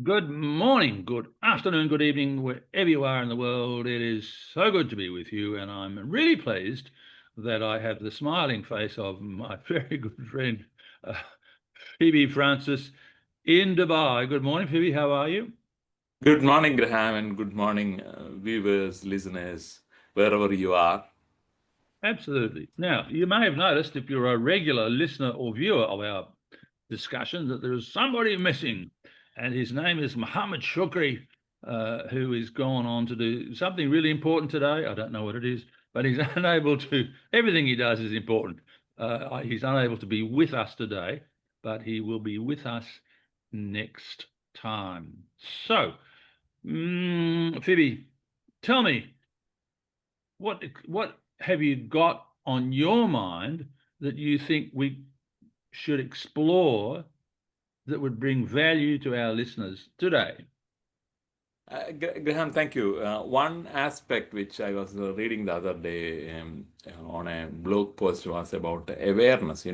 Good morning, good afternoon, good evening, wherever you are in the world. It is so good to be with you, and I'm really pleased that I have the smiling face of my very good friend, uh, Phoebe Francis in Dubai. Good morning, Phoebe. How are you? Good morning, Graham, and good morning, viewers, listeners, wherever you are. Absolutely. Now, you may have noticed if you're a regular listener or viewer of our discussion that there is somebody missing, and his name is Muhammad Shukri, who is gone on to do something really important today. I don't know what it is, but he's unable to. Everything he does is important. He's unable to be with us today, but he will be with us next time. So, Phoebe, tell me what have you got on your mind that you think we should explore that would bring value to our listeners today? Graham, thank you. One aspect which I was reading the other day on a blog post was about awareness,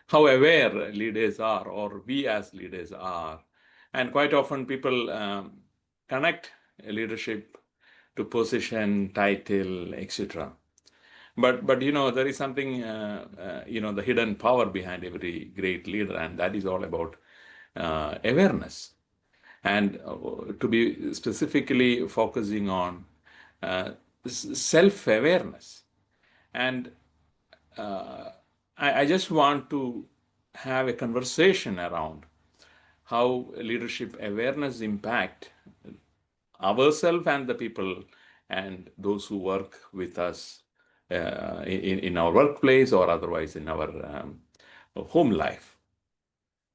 how aware leaders are, or we as leaders are. And quite often people connect leadership to position, title, etc. But there is something the hidden power behind every great leader, and that is all about awareness, and to be specifically focusing on uh, self-awareness. And I just want to have a conversation around how leadership awareness impact ourselves and the people and those who work with us in our workplace or otherwise in our home life.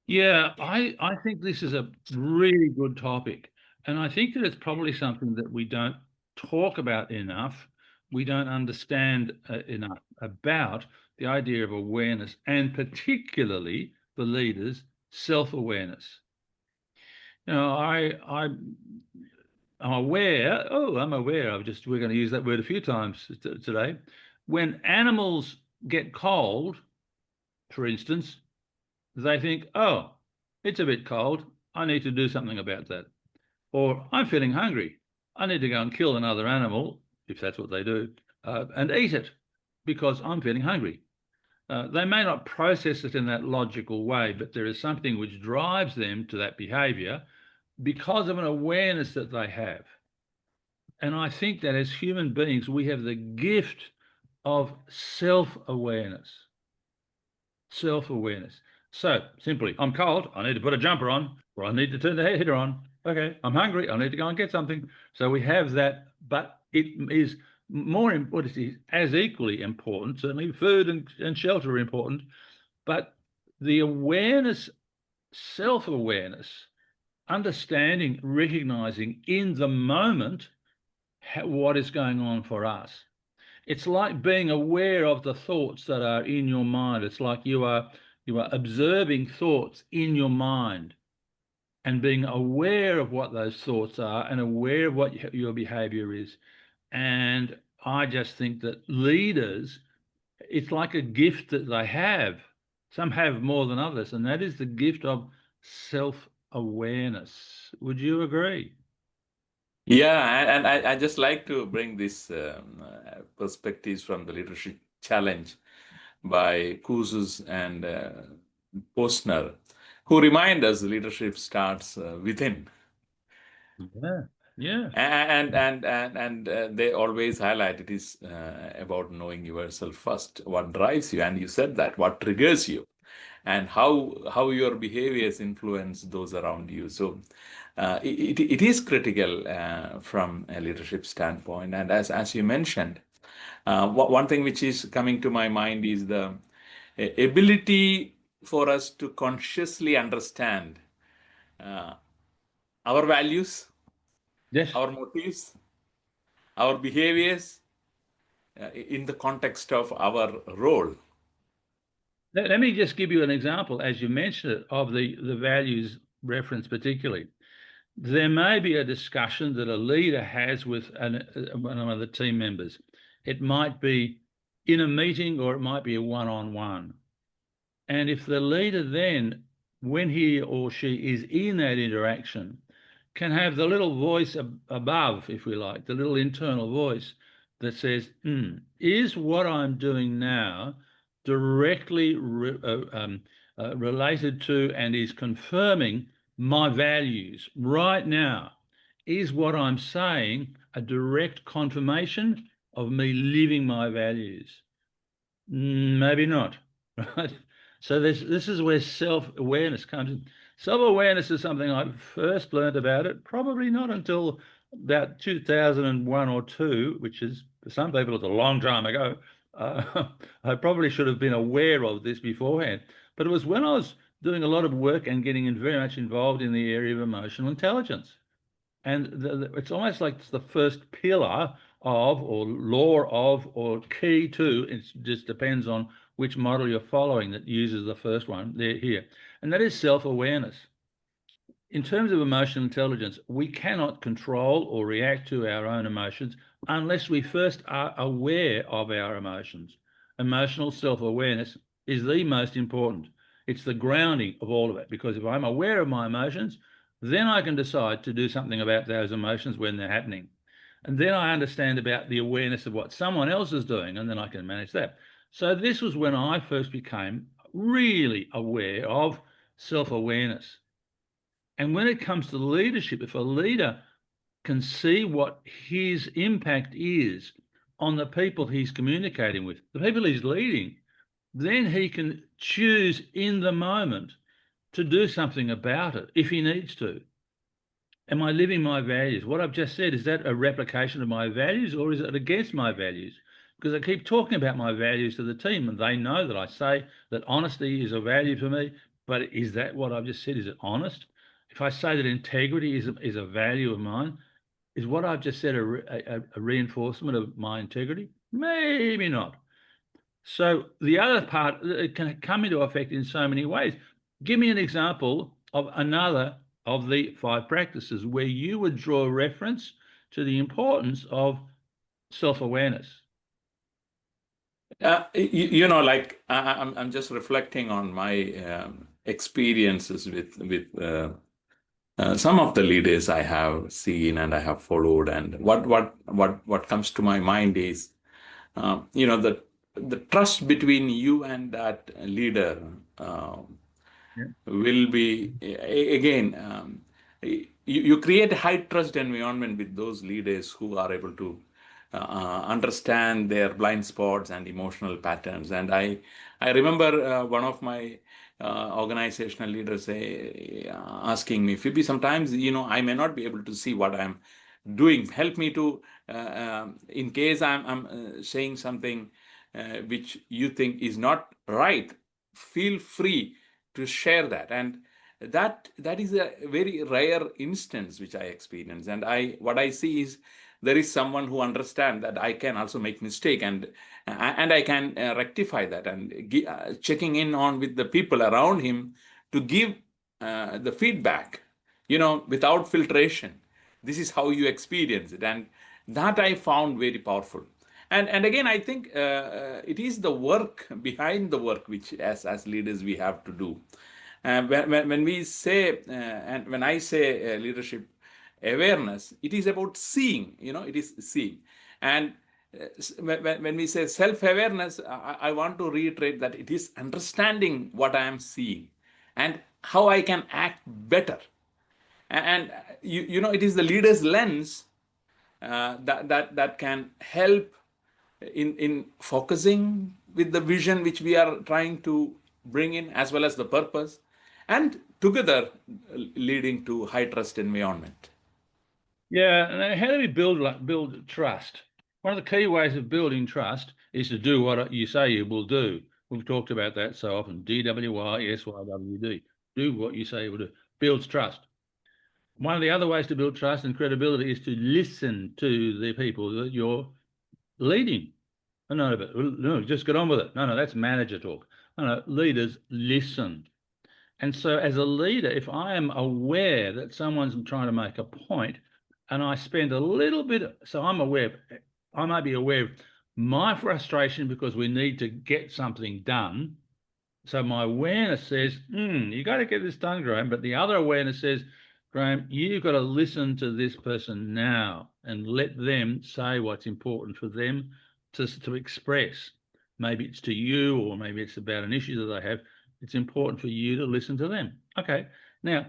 Yeah, I think this is a really good topic. And I think that it's probably something that we don't talk about enough. We don't understand enough about the idea of awareness and particularly the leaders' self-awareness. I'm aware. Oh, I'm aware. We're going to use that word a few times today. When animals get cold, for instance, they think, oh, it's a bit cold. I need to do something about that. Or I'm feeling hungry. I need to go and kill another animal, if that's what they do, and eat it because I'm feeling hungry. They may not process it in that logical way, but there is something which drives them to that behavior because of an awareness that they have. And I think that as human beings, we have the gift of self awareness. Self awareness. So simply, I'm cold. I need to put a jumper on, or I need to turn the heater on. Okay, I'm hungry. I need to go and get something. So we have that, but it is more important, it is as equally important. Certainly, food and shelter are important, but the awareness, self awareness, understanding, recognizing in the moment what is going on for us. It's like being aware of the thoughts that are in your mind. It's like you are observing thoughts in your mind and being aware of what those thoughts are and aware of what your behavior is. And I just think that leaders, it's like a gift that they have. Some have more than others, and that is the gift of self-awareness. Would you agree? Yeah, and I just like to bring this perspectives from the leadership challenge by Kuzes and Postner, who remind us leadership starts within. Yeah, yeah. And they always highlight it is about knowing yourself first, what drives you, and you said that, what triggers you, and how your behaviors influence those around you. So it is critical from a leadership standpoint. And as you mentioned, one thing which is coming to my mind is the ability for us to consciously understand uh, our values, Yes. our motives, our behaviors in the context of our role. Let me just give you an example, as you mentioned it, of the values reference particularly. There may be a discussion that a leader has with one of the team members. It might be in a meeting or it might be a one-on-one. And if the leader then, when he or she is in that interaction, can have the little voice above, if we like, the little internal voice that says, is what I'm doing now directly related to and is confirming my values right now? Is what I'm saying a direct confirmation of me living my values? Maybe not, right? So this is where self-awareness comes in. Self-awareness is something I first learned about it, probably not until about 2001 or two, which is, for some people, it's a long time ago. I probably should have been aware of this beforehand, but it was when I was doing a lot of work and getting very much involved in the area of emotional intelligence. And it's almost like it's the first pillar of, or law of, or key to, it just depends on which model you're following that uses the first one there here. And that is self-awareness. In terms of emotional intelligence, we cannot control or react to our own emotions unless we first are aware of our emotions. Emotional self-awareness is the most important. It's the grounding of all of it, because if I'm aware of my emotions, then I can decide to do something about those emotions when they're happening. And then I understand about the awareness of what someone else is doing, and then I can manage that. So this was when I first became really aware of self-awareness. And when it comes to leadership, if a leader can see what his impact is on the people he's communicating with, the people he's leading, then he can choose in the moment to do something about it if he needs to. Am I living my values? What I've just said, is that a replication of my values, or is it against my values? Because I keep talking about my values to the team, and they know that I say that honesty is a value for me, but is that what I've just said? Is it honest? If I say that integrity is a value of mine, is what I've just said a reinforcement of my integrity? Maybe not. So the other part, it can come into effect in so many ways. Give me an example of another of the 5 practices where you would draw reference to the importance of self-awareness. Like I'm just reflecting on my experiences with some of the leaders I have seen and I have followed, and what comes to my mind is, the trust between you and that leader Yeah. will be again, you create a high trust environment with those leaders who are able to understand their blind spots and emotional patterns. And I remember one of my organizational leaders asking me, Phoebe, sometimes I may not be able to see what I'm doing. Help me to in case I'm saying something which you think is not right, feel free to share that. And that is a very rare instance which I experience. And what I see is there is someone who understands that I can also make mistake, and I can rectify that, and checking in on with the people around him to give the feedback, without filtration. This is how you experience it, and that I found very powerful. And again, I think it is the work behind the work which, as leaders, we have to do. When we say, and when I say leadership awareness, it is about seeing. It is seeing. And when we say self-awareness, I want to reiterate that it is understanding what I am seeing and how I can act better. And it is the leader's lens that can help in focusing with the vision which we are trying to bring in, as well as the purpose, and together leading to high trust environment. Yeah, and how do we build trust? One of the key ways of building trust is to do what you say you will do. We've talked about that so often. DWYSYWD. Do what you say you will do. Builds trust. One of the other ways to build trust and credibility is to listen to the people that you're leading. No, but no, just get on with it. No, that's manager talk. No, leaders listen. And so as a leader, if I am aware that someone's trying to make a point and I spend a little bit, so I'm aware, I might be aware of my frustration because we need to get something done. So my awareness says, you got to get this done, Graham. But the other awareness says, Graham, you've got to listen to this person now and let them say what's important for them to express. Maybe it's to you, or maybe it's about an issue that they have. It's important for you to listen to them. Okay. Now,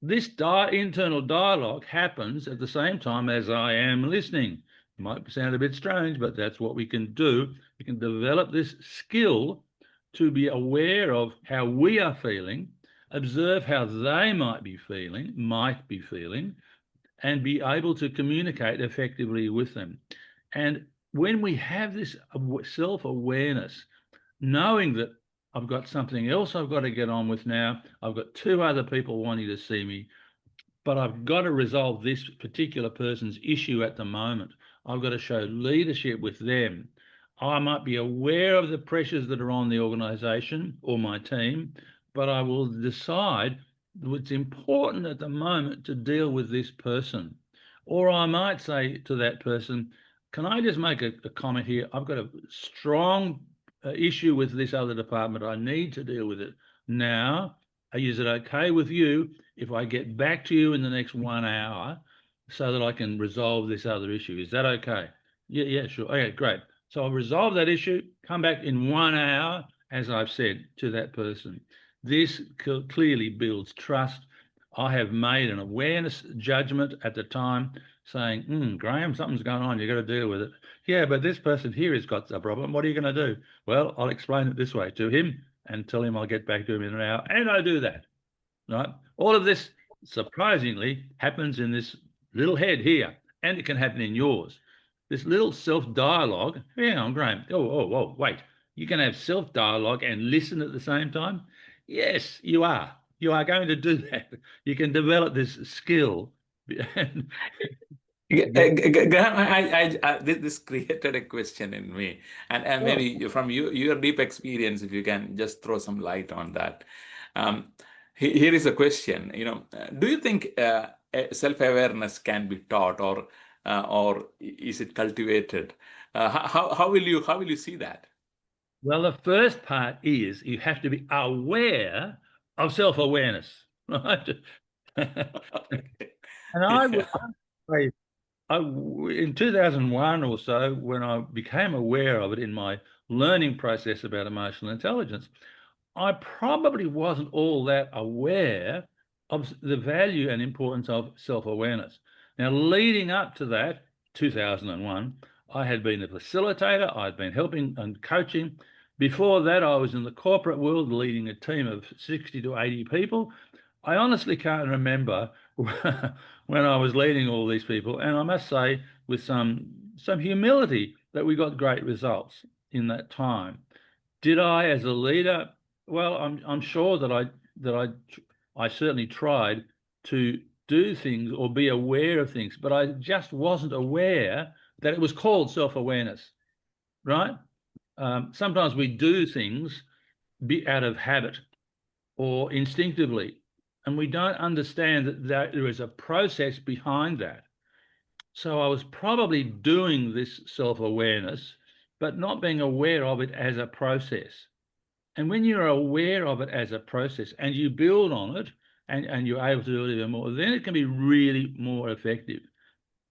this internal dialogue happens at the same time as I am listening. Might sound a bit strange, but that's what we can do. We can develop this skill to be aware of how we are feeling, observe how they might be feeling, and be able to communicate effectively with them. And when we have this self-awareness, knowing that I've got something else I've got to get on with now, I've got two other people wanting to see me, but I've got to resolve this particular person's issue at the moment. I've got to show leadership with them. I might be aware of the pressures that are on the organisation or my team, but I will decide it's important at the moment to deal with this person. Or I might say to that person, can I just make a comment here? I've got a strong issue with this other department. I need to deal with it now. Is it okay with you if I get back to you in the next 1 hour so that I can resolve this other issue? Is that okay? Yeah, sure. Okay, great. So I'll resolve that issue, come back in 1 hour, as I've said to that person. This clearly builds trust. I have made an awareness judgment at the time saying, Graham, something's going on. You've got to deal with it. Yeah, but this person here has got a problem. What are you going to do? Well, I'll explain it this way to him and tell him I'll get back to him in an hour. And I do that, right? All of this, surprisingly, happens in this little head here, and it can happen in yours. This little self-dialogue. Yeah, I'm Graham. Oh, wait. You can have self-dialogue and listen at the same time? Yes, you are. You are going to do that. You can develop this skill. Graham, this created a question in me, and maybe from your deep experience, if you can just throw some light on that. Here is a question. Do you think self-awareness can be taught, or is it cultivated? How will you see that? Well, the first part is you have to be aware of self-awareness, right? And I would say, in 2001 or so, when I became aware of it in my learning process about emotional intelligence, I probably wasn't all that aware of the value and importance of self-awareness. Now, leading up to that, 2001, I had been a facilitator. I'd been helping and coaching. Before that, I was in the corporate world leading a team of 60 to 80 people. I honestly can't remember when I was leading all these people. And I must say, with some humility, that we got great results in that time. Did I, as a leader? Well, I'm sure that I certainly tried to do things or be aware of things, but I just wasn't aware that it was called self-awareness, right? Sometimes we do things out of habit or instinctively, and we don't understand that there is a process behind that. So I was probably doing this self-awareness, but not being aware of it as a process. And when you're aware of it as a process and you build on it and you're able to do it even more, then it can be really more effective.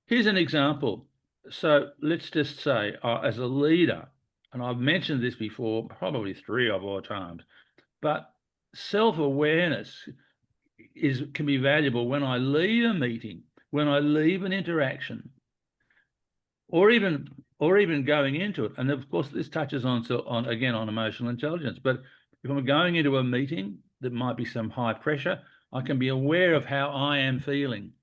Here's an example. So let's just say, as a leader, and I've mentioned this before, probably 3 or 4 times, but self-awareness can be valuable when I leave a meeting, when I leave an interaction, or even going into it. And of course, this touches on emotional intelligence. But if I'm going into a meeting that might be some high pressure, I can be aware of how I am feeling.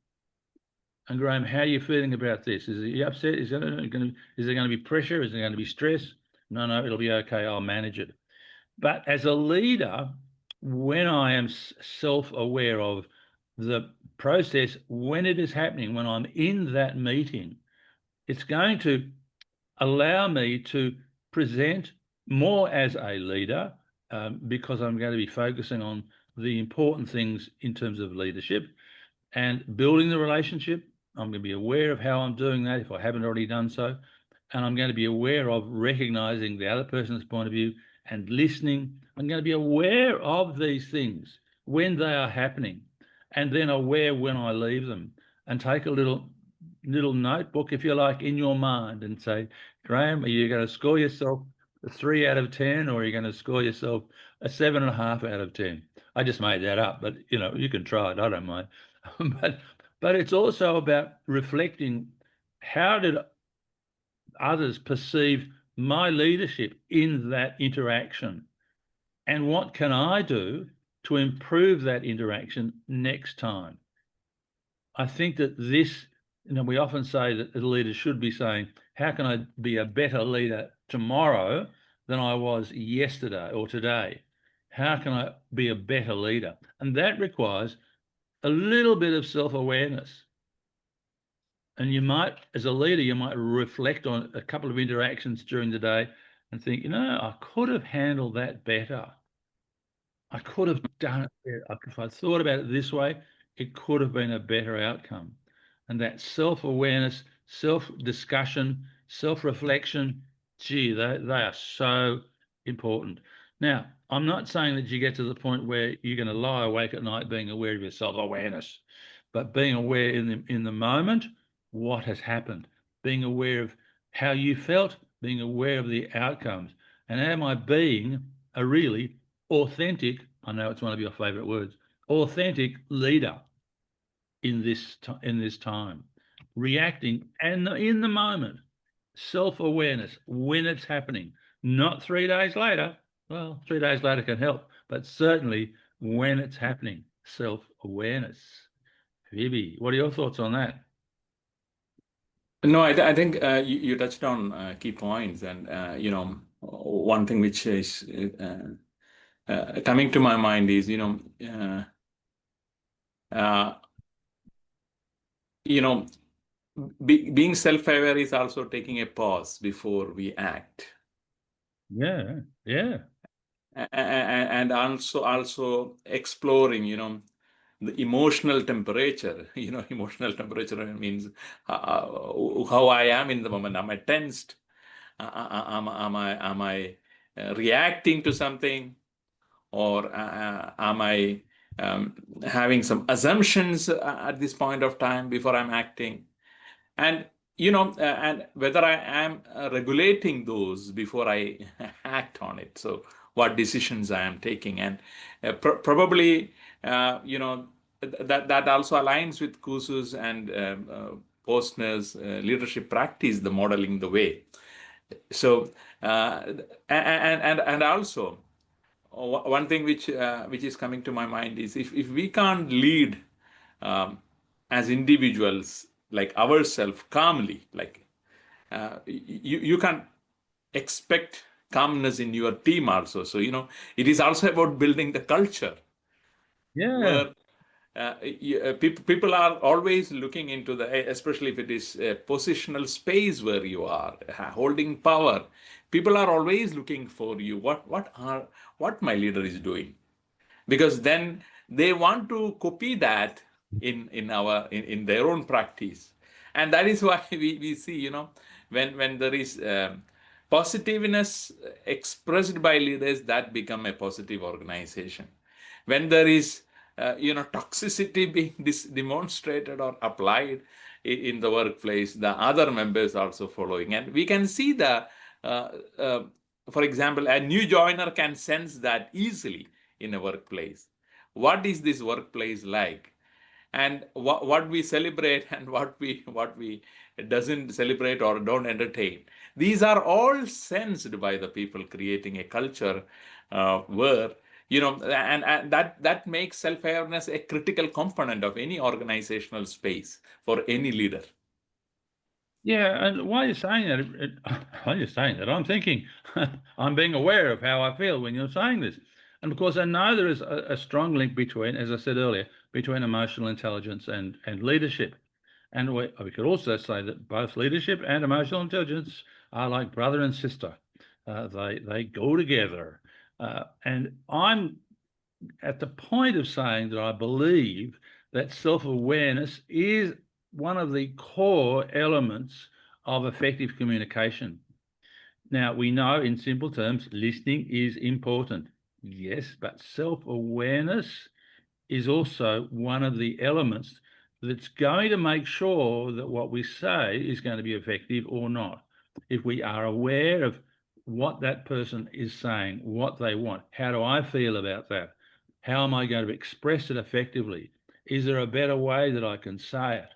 And Graham, how are you feeling about this? Is he upset? Is there going to be pressure? Is there going to be stress? No, it'll be okay. I'll manage it. But as a leader, when I am self-aware of the process, when it is happening, when I'm in that meeting, it's going to allow me to present more as a leader, because I'm going to be focusing on the important things in terms of leadership and building the relationship. I'm going to be aware of how I'm doing that if I haven't already done so. And I'm going to be aware of recognizing the other person's point of view and listening. I'm going to be aware of these things when they are happening. and then aware when I leave them, and take a little notebook, if you like, in your mind and say, Graham, are you going to score yourself a 3 out of 10, or are you going to score yourself a 7.5 out of 10? I just made that up, but you can try it. I don't mind. but it's also about reflecting, how did others perceive my leadership in that interaction, and what can I do to improve that interaction next time? I think that this, we often say that the leaders should be saying, how can I be a better leader tomorrow than I was yesterday or today? How can I be a better leader? And that requires a little bit of self-awareness. And you might, as a leader, you might reflect on a couple of interactions during the day and think, I could have handled that better. I could have done it better. If I thought about it this way, it could have been a better outcome. And that self-awareness, self-discussion, self-reflection, gee, they are so important. Now, I'm not saying that you get to the point where you're going to lie awake at night being aware of your self-awareness, but being aware in the moment, what has happened, being aware of how you felt, being aware of the outcomes, and am I being a really authentic, I know it's one of your favorite words, authentic leader in this time, reacting and in the moment, self-awareness when it's happening, not 3 days later. Well, 3 days later can help, but certainly when it's happening, self-awareness. Phoebe, what are your thoughts on that? No, I think you touched on key points, and one thing which is coming to my mind is uh, you know being self-aware is also taking a pause before we act. Yeah, yeah. And also exploring, the emotional temperature. Emotional temperature means how I am in the moment. Am I tensed? Am I reacting to something, or am I having some assumptions at this point of time before I'm acting? And and whether I am regulating those before I act on it. So what decisions I am taking, and probably that also aligns with Kusu's and Postner's leadership practice, the modeling the way. So and also one thing which is coming to my mind is, if we can't lead as individuals, like ourselves, calmly, like you can't expect calmness in your team also. So it is also about building the culture Yeah. where people are always looking into especially if it is a positional space where you are holding power. People are always looking for you. What my leader is doing, because then they want to copy that in their own practice. And that is why we see, when there is positiveness expressed by leaders, that become a positive organization. When there is toxicity being demonstrated or applied in the workplace, the other members also following. And we can see uh, uh, for example, a new joiner can sense that easily in a workplace. What is this workplace like? And what we celebrate and what we doesn't celebrate or don't entertain. These are all sensed by the people creating a culture where and that makes self-awareness a critical component of any organizational space for any leader. Yeah, and while you're saying that, while you're saying that, I'm thinking, I'm being aware of how I feel when you're saying this. And of course, I know there is a strong link between, as I said earlier, between emotional intelligence and leadership. And we could also say that both leadership and emotional intelligence are like brother and sister. They go together. And I'm at the point of saying that I believe that self-awareness is one of the core elements of effective communication. Now, we know in simple terms, listening is important. Yes, but self-awareness is also one of the elements that's going to make sure that what we say is going to be effective or not. If we are aware of what that person is saying, what they want, how do I feel about that? How am I going to express it effectively? Is there a better way that I can say it?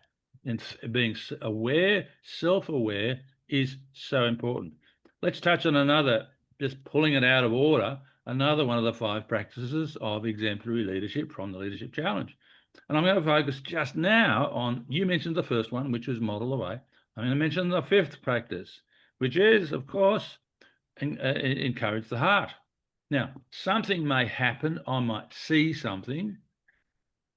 And being aware, self-aware is so important. Let's touch on another, just pulling it out of order, another one of the 5 practices of exemplary leadership from the Leadership Challenge. And I'm going to focus just now on, you mentioned the first one, which was model the way. I'm going to mention the 5th practice, which is, of course, encourage the heart. Now, something may happen, I might see something,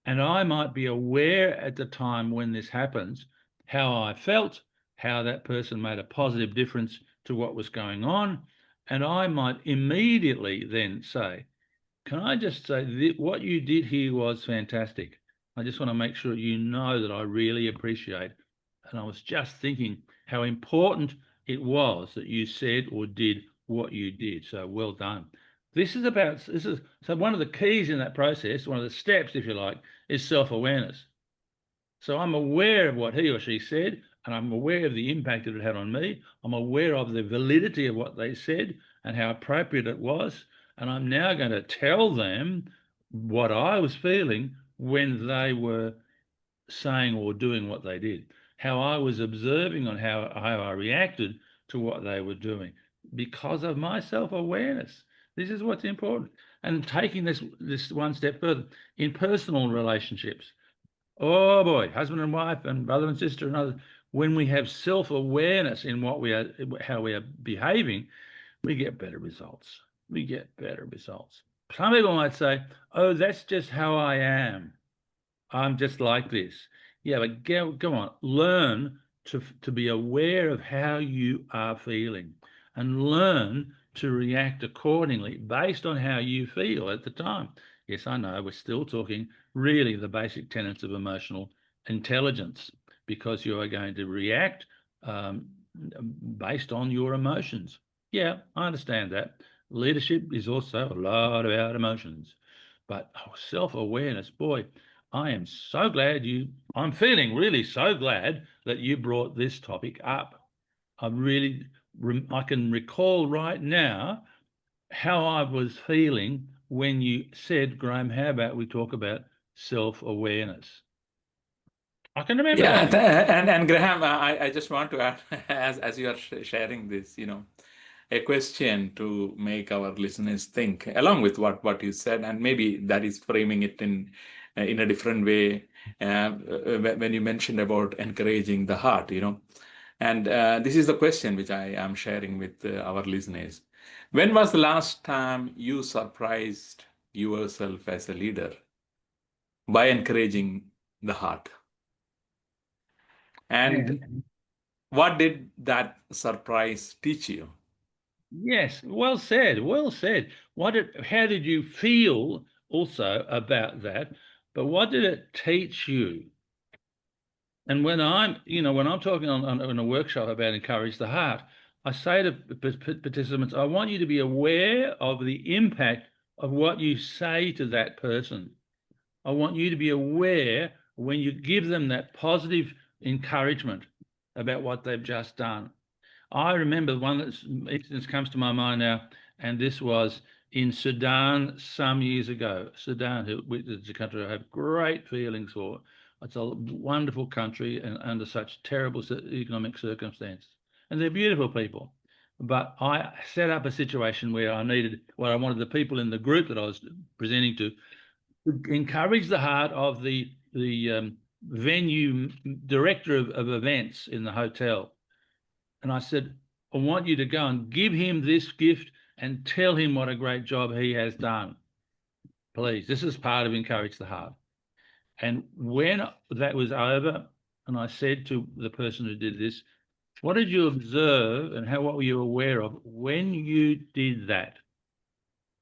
and I might be aware at the time when this happens, how I felt, how that person made a positive difference to what was going on. And I might immediately then say, can I just say what you did here was fantastic. I just want to make sure you know that I really appreciate. And I was just thinking how important it was that you said or did what you did. So well done. So one of the keys in that process, one of the steps, if you like, is self-awareness. So I'm aware of what he or she said, and I'm aware of the impact that it had on me. I'm aware of the validity of what they said and how appropriate it was. And I'm now going to tell them what I was feeling when they were saying or doing what they did, how I was observing on how I reacted to what they were doing because of my self-awareness. This is what's important. And taking this one step further, in personal relationships, oh boy, husband and wife and brother and sister and others, when we have self-awareness in what we are, how we are behaving, we get better results. We get better results. Some people might say, oh, that's just how I am. I'm just like this. Yeah, but go on, learn to be aware of how you are feeling and learn to react accordingly based on how you feel at the time. Yes, I know we're still talking really the basic tenets of emotional intelligence, because you are going to react based on your emotions. Yeah, I understand that. Leadership is also a lot about emotions, but self-awareness, boy, I am so glad I'm feeling really so glad that you brought this topic up. I can recall right now how I was feeling when you said, Graham, how about we talk about self-awareness? I can remember Yeah, that. and Graham, I just want to add, as you are sharing this, a question to make our listeners think, along with what you said, and maybe that is framing it in a different way. When you mentioned about encouraging the heart, and this is the question which I am sharing with our listeners. When was the last time you surprised yourself as a leader by encouraging the heart? And And what did that surprise teach you? yes, well said, well said. How did you feel also about that? But what did it teach you? And when I'm talking on a workshop about encourage the heart, I say to participants, I want you to be aware of the impact of what you say to that person. I want you to be aware when you give them that positive encouragement about what they've just done. I remember one instance comes to my mind now, and this was in Sudan some years ago. Sudan, which is a country I have great feelings for. It's a wonderful country and under such terrible economic circumstances. And they're beautiful people. But I set up a situation where I wanted the people in the group that I was presenting to encourage the heart of the venue director of events in the hotel. And I said, I want you to go and give him this gift and tell him what a great job he has done. Please, this is part of Encourage the Heart. And when that was over, and I said to the person who did this, what did you observe and what were you aware of when you did that?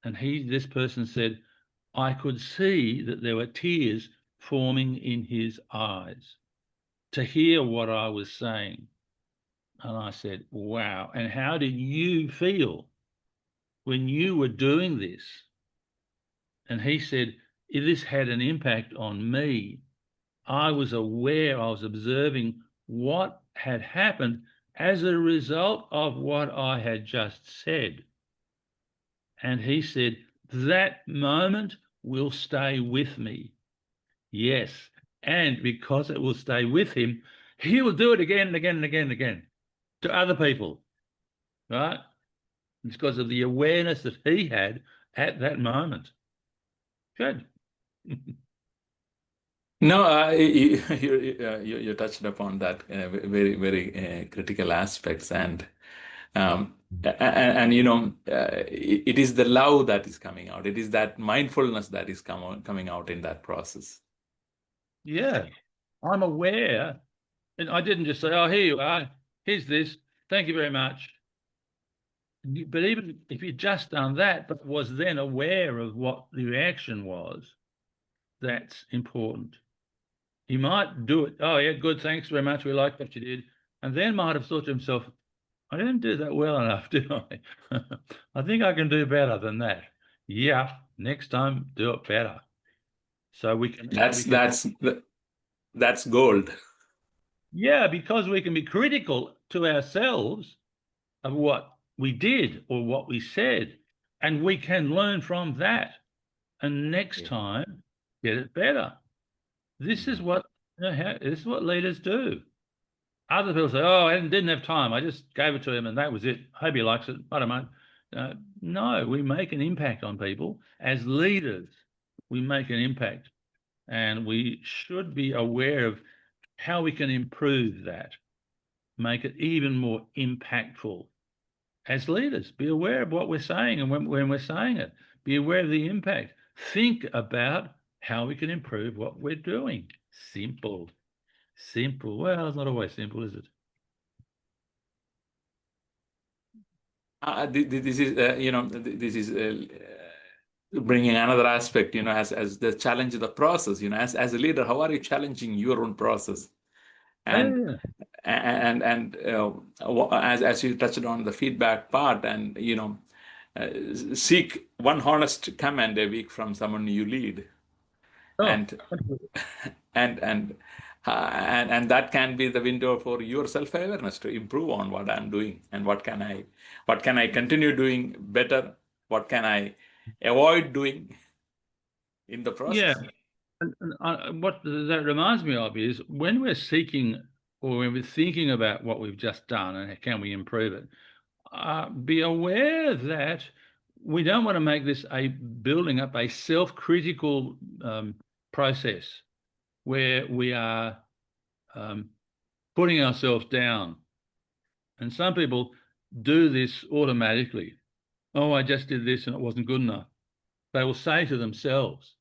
And this person said, I could see that there were tears forming in his eyes to hear what I was saying. And I said, wow. And how did you feel when you were doing this? And he said, this had an impact on me. I was aware, I was observing what had happened as a result of what I had just said. And he said, that moment will stay with me. Yes. And because it will stay with him, he will do it again and again and again and again to other people, right? It's because of the awareness that he had at that moment. Good. No, you touched upon that very, very critical aspects, and it is the love that is coming out. It is that mindfulness that is coming out in that process. Yeah. I'm aware. And I didn't just say, oh, here you are. Here's this. Thank you very much. But even if you'd just done that, but was then aware of what the reaction was, that's important. He might do it. Oh, yeah, good. Thanks very much. We like what you did. And then might have thought to himself, I didn't do that well enough, did I? I think I can do better than that. Yeah, next time do it better. So we can. That's gold. Yeah, because we can be critical to ourselves of what we did or what we said, and we can learn from that. And next time, get it better. This is what this is what leaders do. Other people say, "Oh, I didn't have time. I just gave it to him, and that was it. Hope he likes it. I don't know." No, we make an impact on people as leaders. We make an impact, and we should be aware of how we can improve that, make it even more impactful. As leaders, be aware of what we're saying, and when we're saying it, be aware of the impact. Think about how we can improve what we're doing. Simple. Simple. Well, it's not always simple, is it? This is this is bringing another aspect, as the challenge of the process. As a leader, how are you challenging your own process? And Yeah. and as you touched on the feedback part, and seek one honest comment a week from someone you lead, Oh, and and and that can be the window for your self-awareness to improve on what I'm doing, and what can I continue doing better, what can I avoid doing in the yeah. process. And what that reminds me of is when we're seeking or when we're thinking about what we've just done and can we improve it, be aware that we don't want to make this a building up a self-critical process where we are putting ourselves down. And some people do this automatically. Oh, I just did this and it wasn't good enough. They will say to themselves,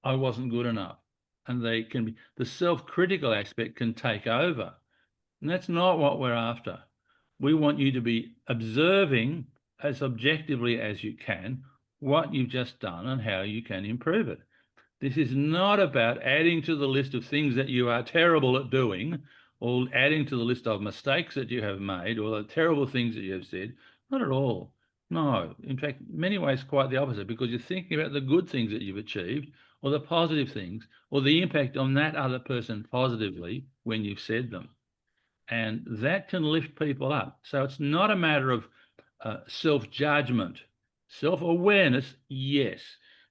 I wasn't good enough. And the self-critical aspect can take over. And that's not what we're after. We want you to be observing as objectively as you can what you've just done and how you can improve it. This is not about adding to the list of things that you are terrible at doing or adding to the list of mistakes that you have made or the terrible things that you have said. Not at all. No. In fact, many ways, quite the opposite, because you're thinking about the good things that you've achieved or the positive things or the impact on that other person positively when you've said them. And that can lift people up. So it's not a matter of self-judgment. Self-awareness, yes,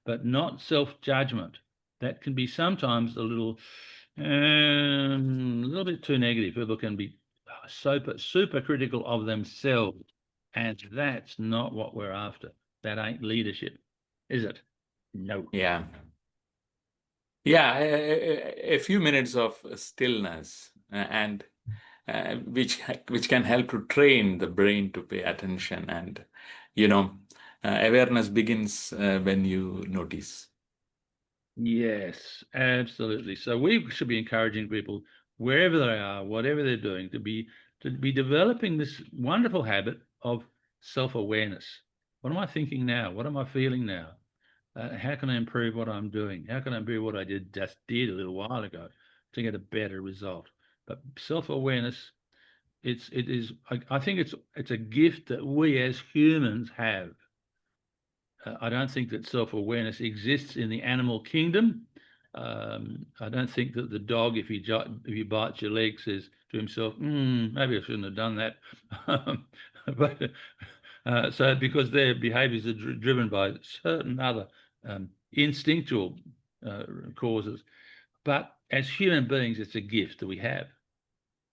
but not self-judgment. That can be sometimes a little bit too negative. People can be super critical of themselves, and that's not what we're after. That ain't leadership, is it? No. Yeah. Yeah, a few minutes of stillness, and which can help to train the brain to pay attention, and awareness begins when you notice. Yes, absolutely. So we should be encouraging people wherever they are, whatever they're doing, to be developing this wonderful habit of self-awareness. What am I thinking now? What am I feeling now? How can I improve what I'm doing? How can I improve what I just did a little while ago to get a better result? But self-awareness, I think it's a gift that we as humans have. I don't think that self-awareness exists in the animal kingdom. I don't think that the dog, if he bites your leg, says to himself, maybe I shouldn't have done that. But so because their behaviors are driven by certain other instinctual causes. But as human beings, it's a gift that we have.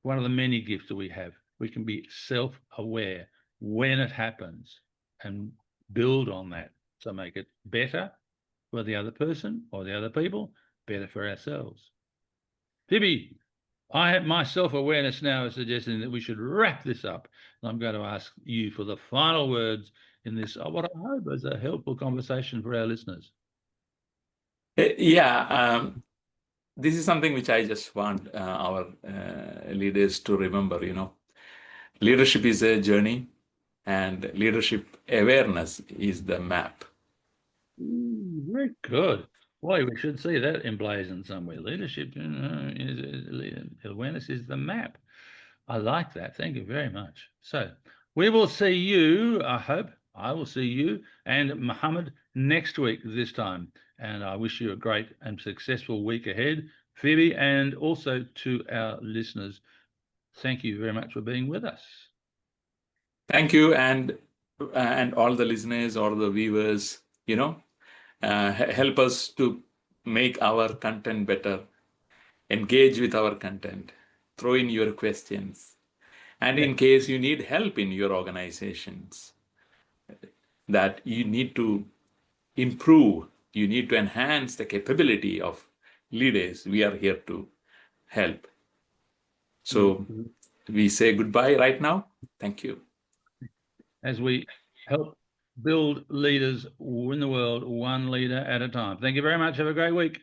One of the many gifts that we have. We can be self-aware when it happens and build on that to make it better for the other person or the other people, better for ourselves. Phoebe, I have my self-awareness now is suggesting that we should wrap this up. And I'm going to ask you for the final words in this, what I hope is a helpful conversation for our listeners. Yeah, this is something which I just want our leaders to remember, Leadership is a journey, and leadership awareness is the map. Very good. Boy, we should see that emblazoned somewhere. Leadership awareness is the map. I like that. Thank you very much. So we will see you, I hope, I will see you and Mohammed next week this time. And I wish you a great and successful week ahead, Phoebe, and also to our listeners. Thank you very much for being with us. Thank you, and all the listeners, all the viewers, help us to make our content better. Engage with our content. Throw in your questions. And in case you need help in your organizations, that you need to improve, you need to enhance the capability of leaders, we are here to help. So we say goodbye right now. Thank you. As we help build leaders in the world, one leader at a time. Thank you very much. Have a great week.